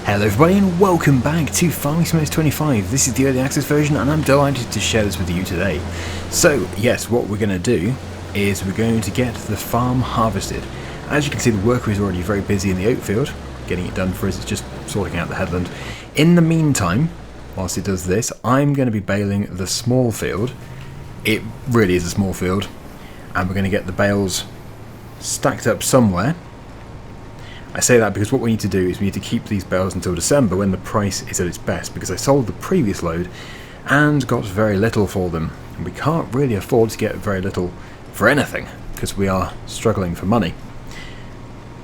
Hello everybody and welcome back to Farming Simulator 25. This is the early access version and I'm delighted to share this with you today. So yes, what we're going to do is we're going to get the farm harvested. As you can see, the worker is already very busy in the oat field, getting it done for us. It's just sorting out the headland. In the meantime, whilst it does this, I'm going to be baling the small field. It really is a small field, and we're going to get the bales stacked up somewhere. I say that because what we need to do is we need to keep these bales until December when the price is at its best, because I sold the previous load and got very little for them, and we can't really afford to get very little for anything because we are struggling for money.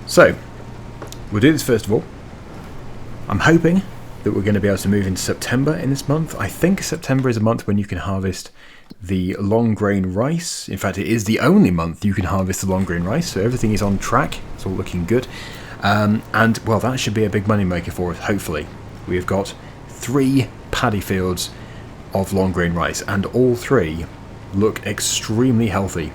So we'll do this first of all. I'm hoping that we're going to be able to move into September in this month. I think September is a month when you can harvest the long grain rice. In fact, it is the only month you can harvest the long grain rice, so everything is on track. It's all looking good. And, well, that should be a big money maker for us, hopefully. We've got 3 paddy fields of long grain rice, and all 3 look extremely healthy.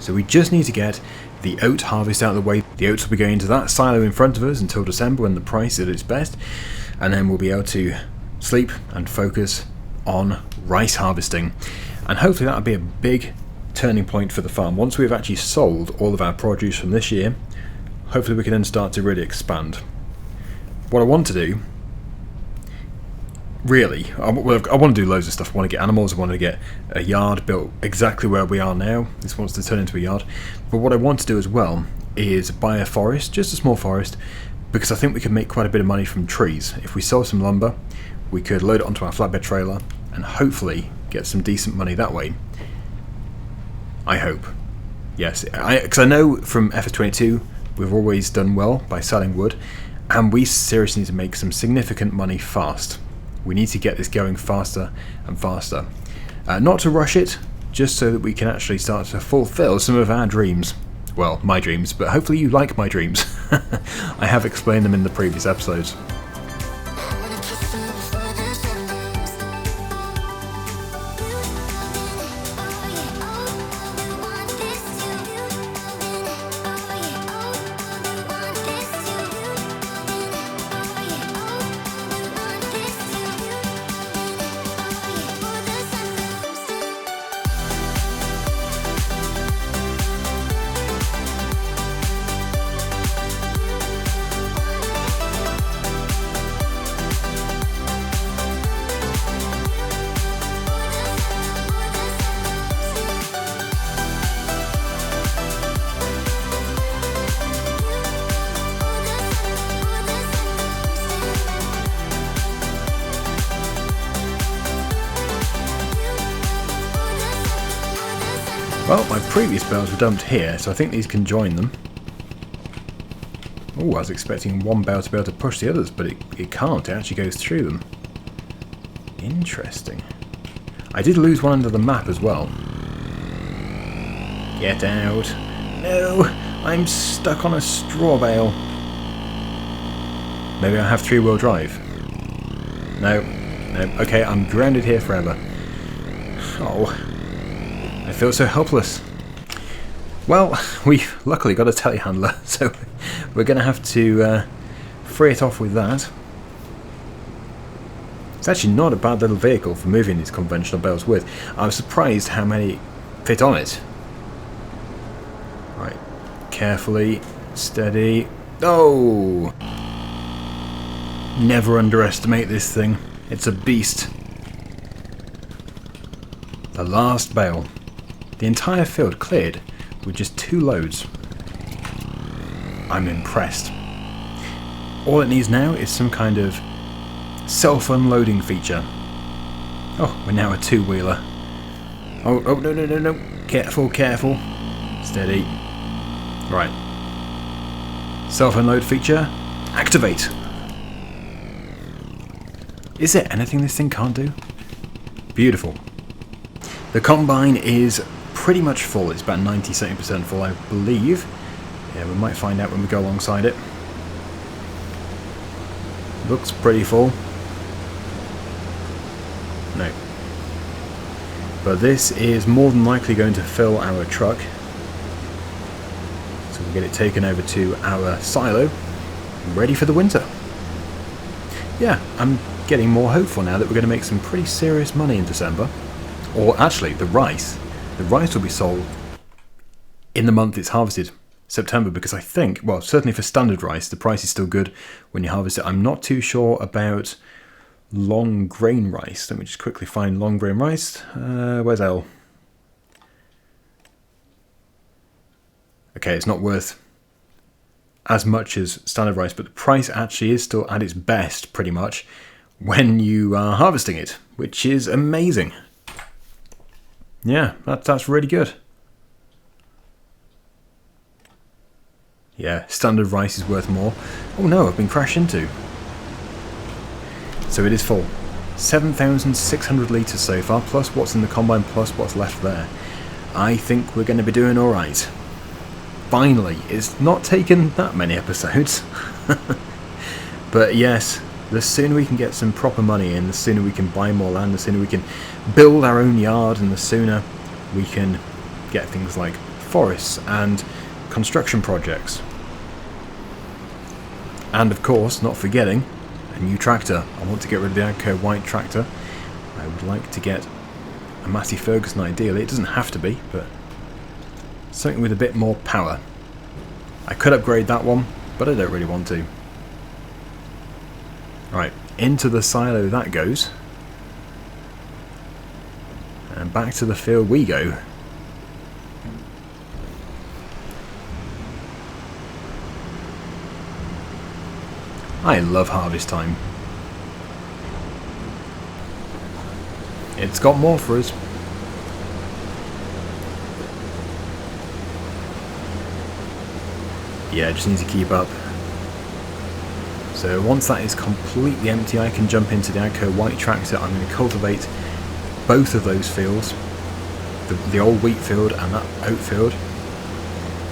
So we just need to get the oat harvest out of the way. The oats will be going into that silo in front of us until December when the price is at its best, and then we'll be able to sleep and focus on rice harvesting. And hopefully that'll be a big turning point for the farm. Once we've actually sold all of our produce from this year, hopefully we can then start to really expand. What I want to do, really, I want to do loads of stuff. I want to get animals, I want to get a yard built exactly where we are now. This wants to turn into a yard. But what I want to do as well is buy a forest, just a small forest, because I think we can make quite a bit of money from trees. If we sell some lumber, we could load it onto our flatbed trailer and hopefully get some decent money that way. I hope. Yes, because I know from FS22 we've always done well by selling wood, and we seriously need to make some significant money fast. We need to get this going faster and faster. Not to rush it, just so that we can actually start to fulfill some of our dreams. Well, my dreams, but hopefully you like my dreams. I have explained them in the previous episodes. Well, my previous bales were dumped here, so I think these can join them. Oh, I was expecting one bale to be able to push the others, but it can't. It actually goes through them. Interesting. I did lose one under the map as well. Get out. No, I'm stuck on a straw bale. Maybe I have 3-wheel drive. No. Okay, I'm grounded here forever. Oh. I feel so helpless. Well, we've luckily got a telehandler, so we're going to have to free it off with that. It's actually not a bad little vehicle for moving these conventional bales with. I was surprised how many fit on it. Right, carefully, steady. Oh! Never underestimate this thing. It's a beast. The last bale. The entire field cleared with just 2 loads. I'm impressed. All it needs now is some kind of self-unloading feature. Oh, we're now a 2-wheeler. Oh, no. Careful. Steady. Right. Self-unload feature. Activate. Is there anything this thing can't do? Beautiful. The combine is pretty much full. It's about 97% full, I believe. Yeah, we might find out when we go alongside it. Looks pretty full. No. But this is more than likely going to fill our truck. So we'll get it taken over to our silo ready for the winter. Yeah, I'm getting more hopeful now that we're going to make some pretty serious money in December. Or actually, the rice. The rice will be sold in the month it's harvested, September, because I think, well, certainly for standard rice, the price is still good when you harvest it. I'm not too sure about long grain rice. Let me just quickly find long grain rice. Where's L? Okay, it's not worth as much as standard rice, but the price actually is still at its best, pretty much, when you are harvesting it, which is amazing. Yeah, that's really good. Yeah, standard rice is worth more. Oh no, I've been crashed into. So it is full. 7,600 litres so far, plus what's in the combine, plus what's left there. I think we're going to be doing alright. Finally, it's not taken that many episodes. But yes, the sooner we can get some proper money in, the sooner we can buy more land, the sooner we can build our own yard, and the sooner we can get things like forests and construction projects. And of course, not forgetting, a new tractor. I want to get rid of the Agco white tractor. I would like to get a Massey Ferguson ideally. It doesn't have to be, but something with a bit more power. I could upgrade that one, but I don't really want to. Right, into the silo that goes. And back to the field we go. I love harvest time. It's got more for us. Yeah, just need to keep up. So once that is completely empty, I can jump into the Agco white tractor. I'm going to cultivate both of those fields, the old wheat field and that oat field.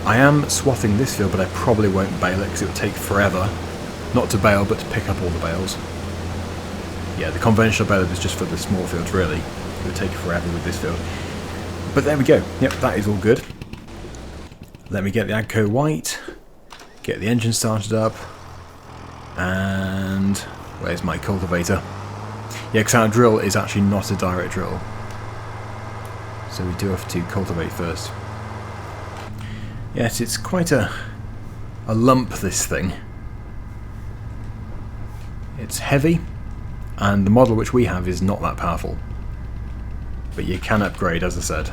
I am swathing this field, but I probably won't bale it because it would take forever. Not to bale, but to pick up all the bales. Yeah, the conventional baler is just for the small fields, really. It would take forever with this field. But there we go. Yep, that is all good. Let me get the Agco white, get the engine started up, and where's my cultivator? Yeah, because our drill is actually not a direct drill. So we do have to cultivate first. Yes, it's quite a lump, this thing. It's heavy, and the model which we have is not that powerful. But you can upgrade, as I said.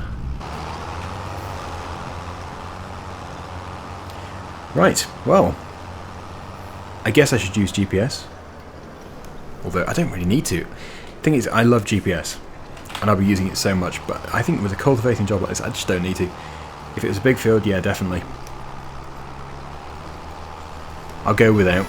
Right, well, I guess I should use GPS. Although I don't really need to. The thing is, I love GPS, and I'll be using it so much, but I think with a cultivating job like this, I just don't need to. If it was a big field, yeah, definitely. I'll go without.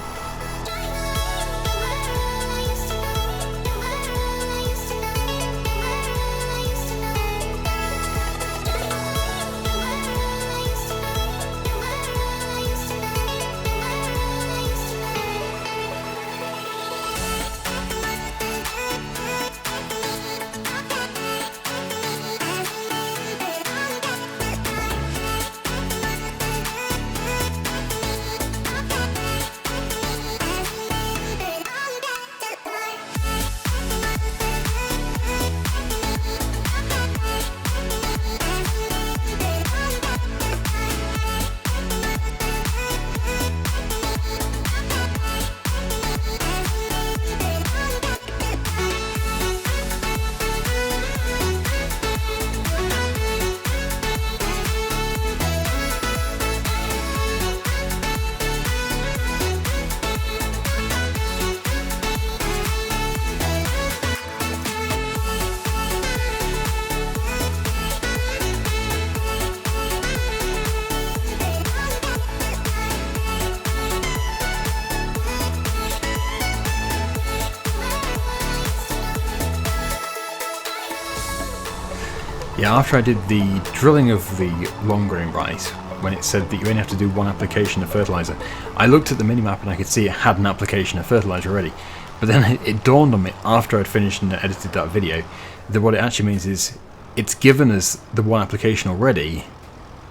Yeah, after I did the drilling of the long grain rice, when it said that you only have to do one application of fertilizer, I looked at the minimap and I could see it had an application of fertilizer already. But then it dawned on me after I'd finished and edited that video that what it actually means is it's given us the one application already,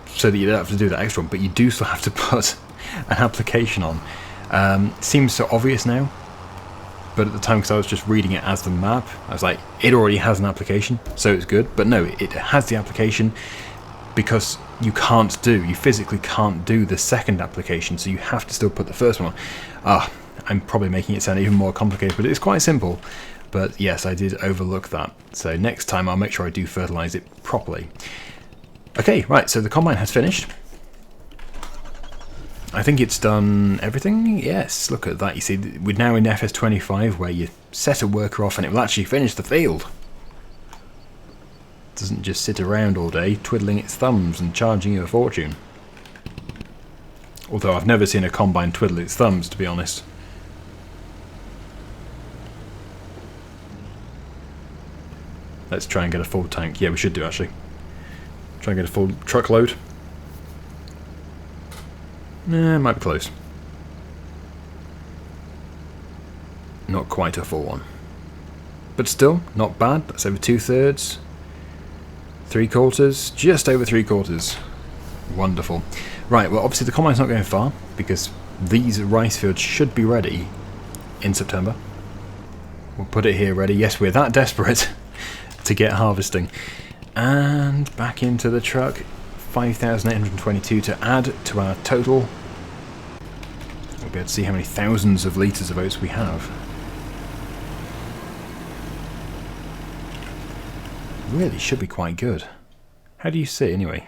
so that you don't have to do that extra one, but you do still have to put an application on. Seems so obvious now, but at the time, because I was just reading it as the map, I was like, it already has an application, so it's good. But no, it has the application because you physically can't do the second application, so you have to still put the first one on. I'm probably making it sound even more complicated, but it's quite simple. But yes, I did overlook that. So next time I'll make sure I do fertilise it properly. Okay, right, so the combine has finished. I think it's done everything. Yes, look at that. You see, we're now in FS25 where you set a worker off and it will actually finish the field. It doesn't just sit around all day twiddling its thumbs and charging you a fortune. Although I've never seen a combine twiddle its thumbs, to be honest. Let's try and get a full tank. Yeah, we should do, actually. Try and get a full truckload. Nah, might be close. Not quite a full one. But still, not bad. That's over 2/3. 3/4. Just over 3/4. Wonderful. Right, well, obviously the combine's not going far, because these rice fields should be ready in September. We'll put it here ready. Yes, we're that desperate to get harvesting. And back into the truck. 5,822 to add to our total. We'll be able to see how many thousands of litres of oats we have. Really should be quite good. How do you see anyway?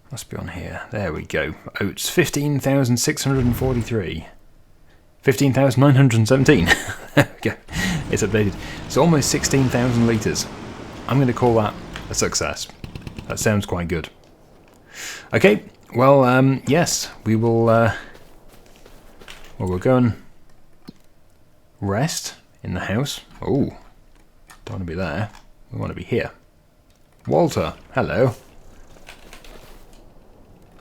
Must be on here. There we go. Oats, 15,643. 15,917. There we go. It's updated. So almost 16,000 litres. I'm going to call that a success. That sounds quite good. Okay, well, yes, we will, well, we'll go and rest in the house. Oh, don't want to be there. We want to be here. Walter, hello.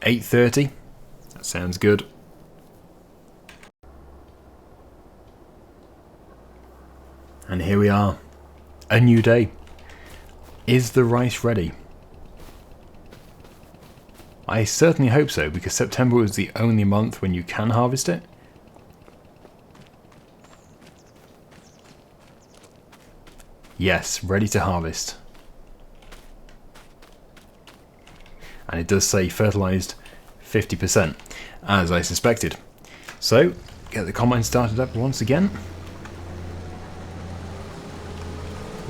8:30. That sounds good. And here we are. A new day. Is the rice ready? I certainly hope so, because September was the only month when you can harvest it. Yes, ready to harvest. And it does say fertilised 50%, as I suspected. So, get the combine started up once again.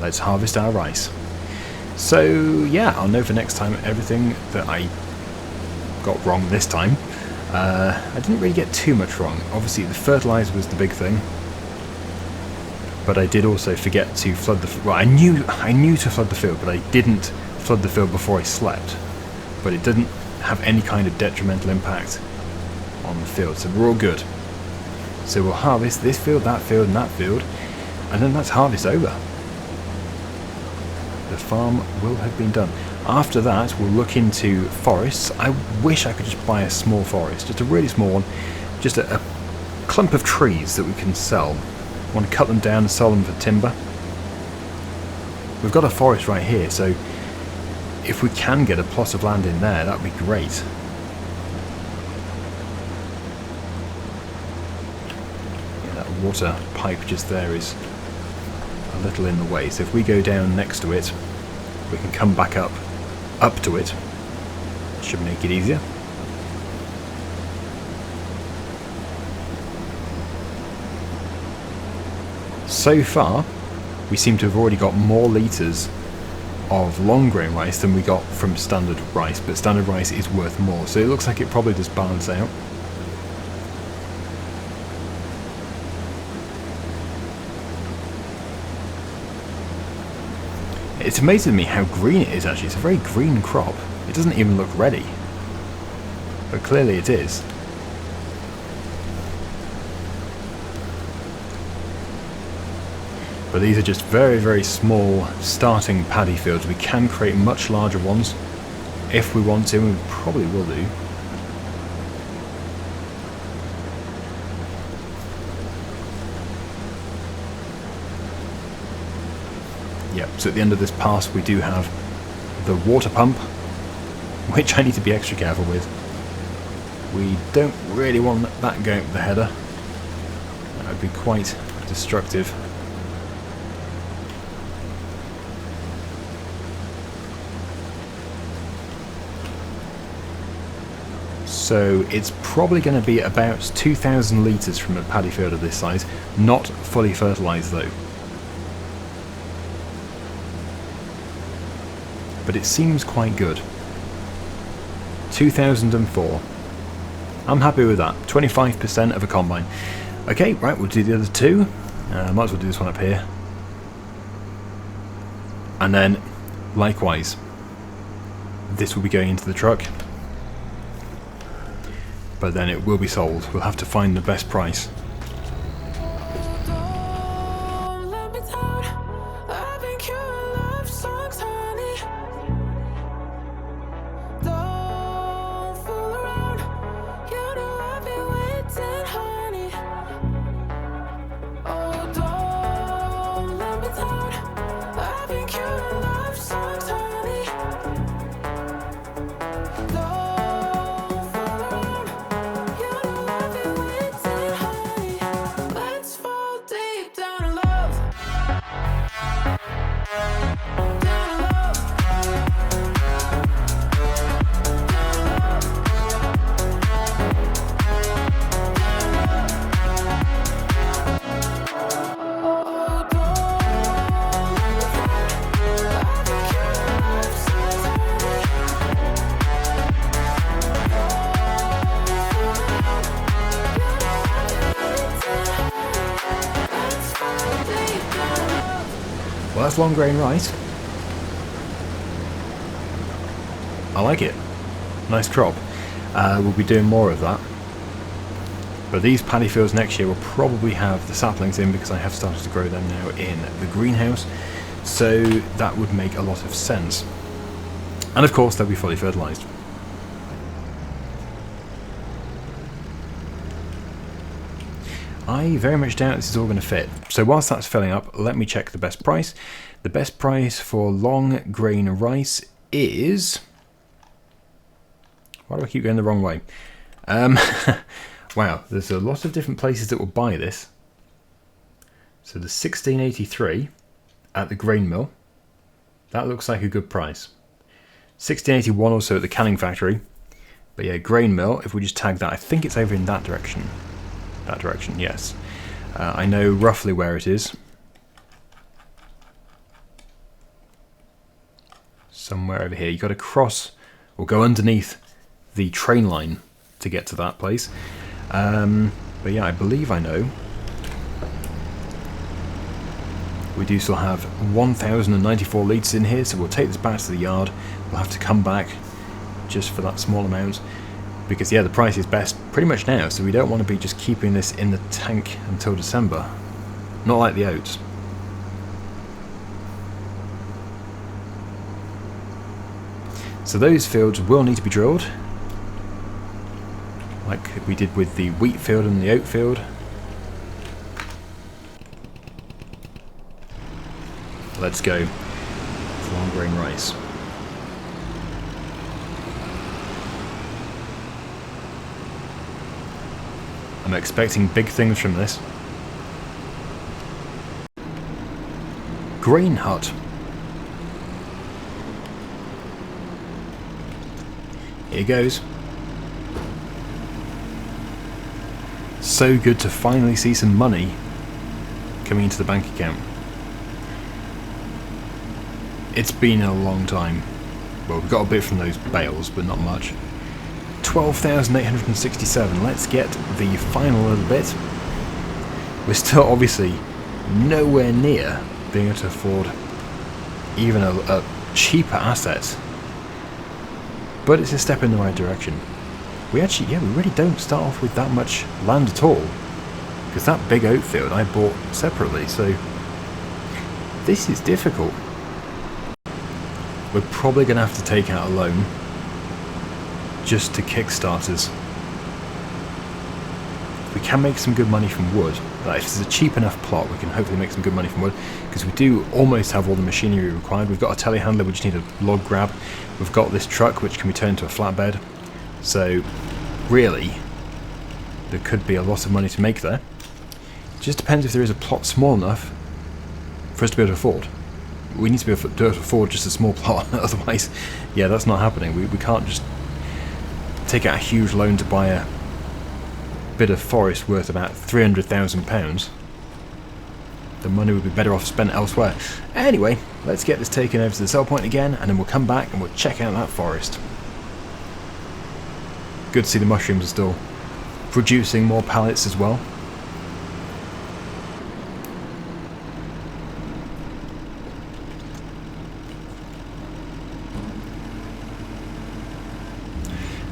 Let's harvest our rice. So, yeah, I'll know for next time everything that I got wrong this time. I didn't really get too much wrong. Obviously, the fertilizer was the big thing. But I did also forget to flood the... Well, I knew to flood the field, but I didn't flood the field before I slept. But it didn't have any kind of detrimental impact on the field, so we're all good. So we'll harvest this field, that field, and that field, and then that's harvest over. The farm will have been done. After that, we'll look into forests. I wish I could just buy a small forest, just a really small one, just a clump of trees that we can sell. I want to cut them down and sell them for timber. We've got a forest right here, so if we can get a plot of land in there, that would be great. Yeah, that water pipe just there is a little in the way, so if we go down next to it, we can come back up to it. Should make it easier. So far, we seem to have already got more litres of long grain rice than we got from standard rice, but standard rice is worth more, so it looks like it probably does balance out. It's amazing to me how green it is actually. It's a very green crop. It doesn't even look ready, but clearly it is. But these are just very, very small starting paddy fields. We can create much larger ones if we want to, and we probably will do. Yep, so at the end of this pass we do have the water pump, which I need to be extra careful with. We don't really want that going up the header. That would be quite destructive. So it's probably going to be about 2,000 litres from a paddy field of this size, not fully fertilised though. But it seems quite good. 2004. I'm happy with that. 25% of a combine. Okay, right, we'll do the other two. Might as well do this one up here. And then, likewise, this will be going into the truck. But then it will be sold. We'll have to find the best price. Well, that's long grain rice. I like it. Nice crop. We'll be doing more of that. But these paddy fields next year will probably have the saplings in because I have started to grow them now in the greenhouse. So that would make a lot of sense. And of course they'll be fully fertilised. I very much doubt this is all going to fit. So whilst that's filling up, let me check the best price. The best price for long grain rice is... Why do I keep going the wrong way? Wow, there's a lot of different places that will buy this. So the 1683 at the grain mill. That looks like a good price. 1681 also at the canning factory. But yeah, grain mill, if we just tag that, I think it's over in that direction. That direction, yes. I know roughly where it is. Somewhere over here. You've got to cross or go underneath the train line to get to that place. But yeah, I believe I know. We do still have 1,094 litres in here, so we'll take this back to the yard. We'll have to come back just for that small amount. Because yeah, the price is best pretty much now, so we don't want to be just keeping this in the tank until December. Not like the oats. So those fields will need to be drilled, like we did with the wheat field and the oat field. Let's go for long grain rice. I'm expecting big things from this. Grain hut. Here goes. So good to finally see some money coming into the bank account. It's been a long time. Well, we got a bit from those bales, but not much. 12,867. Let's get the final little bit. We're still obviously nowhere near being able to afford even a cheaper asset, but it's a step in the right direction. We actually, yeah, we really don't start off with that much land at all, because that big oat field I bought separately, so this is difficult. We're probably going to have to take out a loan just to kickstart us. We can make some good money from wood. If this is a cheap enough plot, we can hopefully make some good money from wood, because we do almost have all the machinery required. We've got a telehandler, we just need a log grab. We've got this truck which can be turned into a flatbed. So really, there could be a lot of money to make there. It just depends if there is a plot small enough for us to be able to afford. We need to be able to afford just a small plot, otherwise, yeah, that's not happening. We can't just take out a huge loan to buy a bit of forest worth about £300,000. The money would be better off spent elsewhere. Anyway, let's get this taken over to the sell point again, and then we'll come back and we'll check out that forest. Good to see the mushrooms are still producing more pallets as well.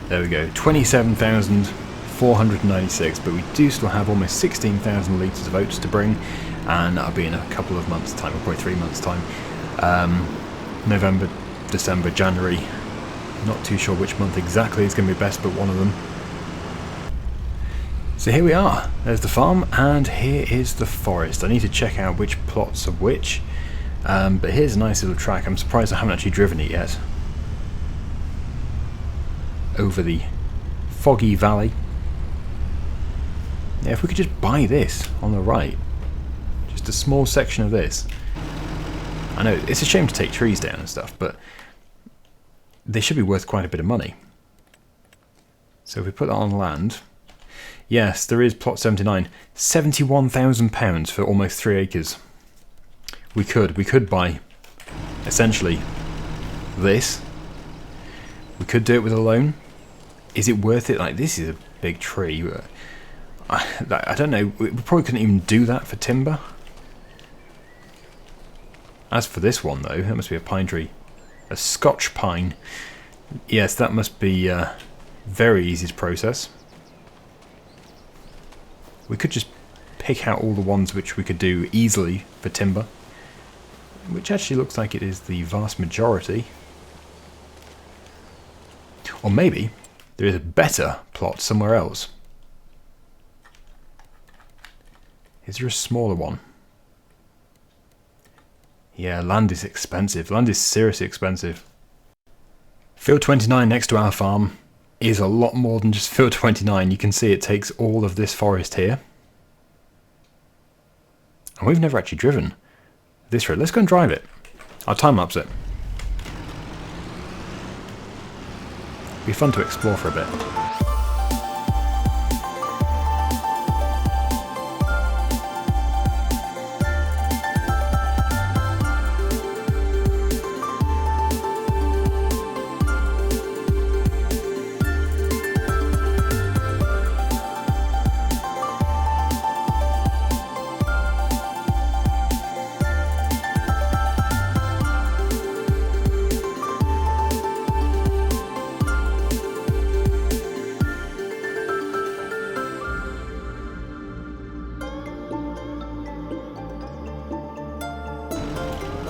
There we go, 27,496, but we do still have almost 16,000 litres of oats to bring, and that'll be in a couple of months' time, or probably 3 months' time. November, December, January, not too sure which month exactly is going to be best, but one of them. So here we are, there's the farm, and here is the forest. I need to check out which plots are which, but here's a nice little track. I'm surprised I haven't actually driven it yet. Over the foggy valley. Yeah, if we could just buy this on the right, just a small section of this. I know it's a shame to take trees down and stuff, but they should be worth quite a bit of money. So if we put that on land, yes, there is plot 79, £71,000 for almost 3 acres. We could buy essentially this. We could do it with a loan. Is it worth it? Like, this is a big tree. I don't know. We probably couldn't even do that for timber. As for this one, though, that must be a pine tree. A Scotch pine. Yes, that must be very easy to process. We could just pick out all the ones which we could do easily for timber, which actually looks like it is the vast majority. Or maybe there is a better plot somewhere else. Is there a smaller one? Yeah, land is expensive. Land is seriously expensive. Field 29 next to our farm is a lot more than just Field 29. You can see it takes all of this forest here. And we've never actually driven this road. Let's go and drive it. I'll time-lapse it. Be fun to explore for a bit.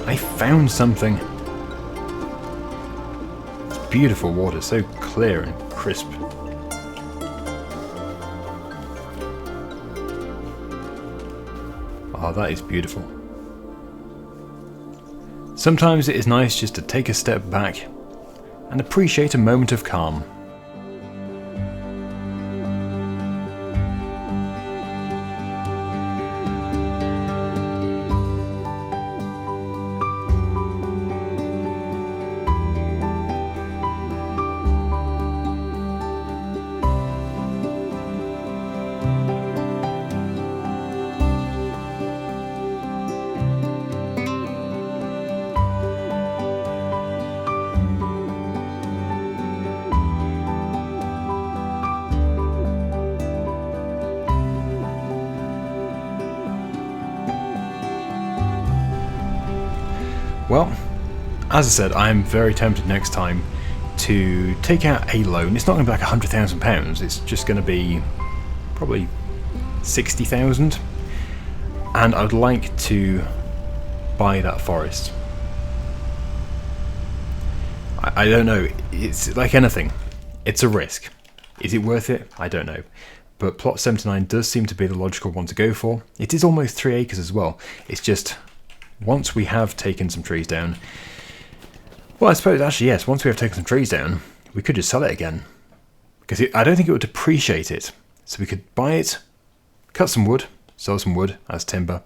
I found something. It's beautiful water, so clear and crisp. Oh, that is beautiful. Sometimes it is nice just to take a step back and appreciate a moment of calm. Well, as I said, I am very tempted next time to take out a loan. It's not going to be like £100,000, it's just going to be probably 60,000, and I'd like to buy that forest. I don't know, it's like anything, it's a risk. Is it worth it? I don't know. But plot 79 does seem to be the logical one to go for. It is almost 3 acres as well. It's just, once we have taken some trees down, well, I suppose actually yes, once we have taken some trees down, we could just sell it again. because I don't think it would depreciate it. So we could buy it, cut some wood, sell some wood as timber,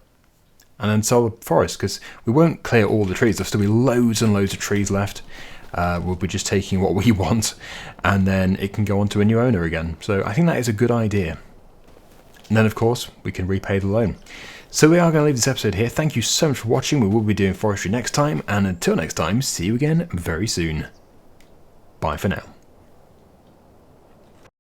and then sell the forest, because we won't clear all the trees. There'll still be loads and loads of trees left. We'll be just taking what we want, and then it can go on to a new owner again. So I think that is a good idea. And then, of course, we can repay the loan. So we are going to leave this episode here. Thank you so much for watching. We will be doing forestry next time, and until next time, see you again very soon. Bye for now.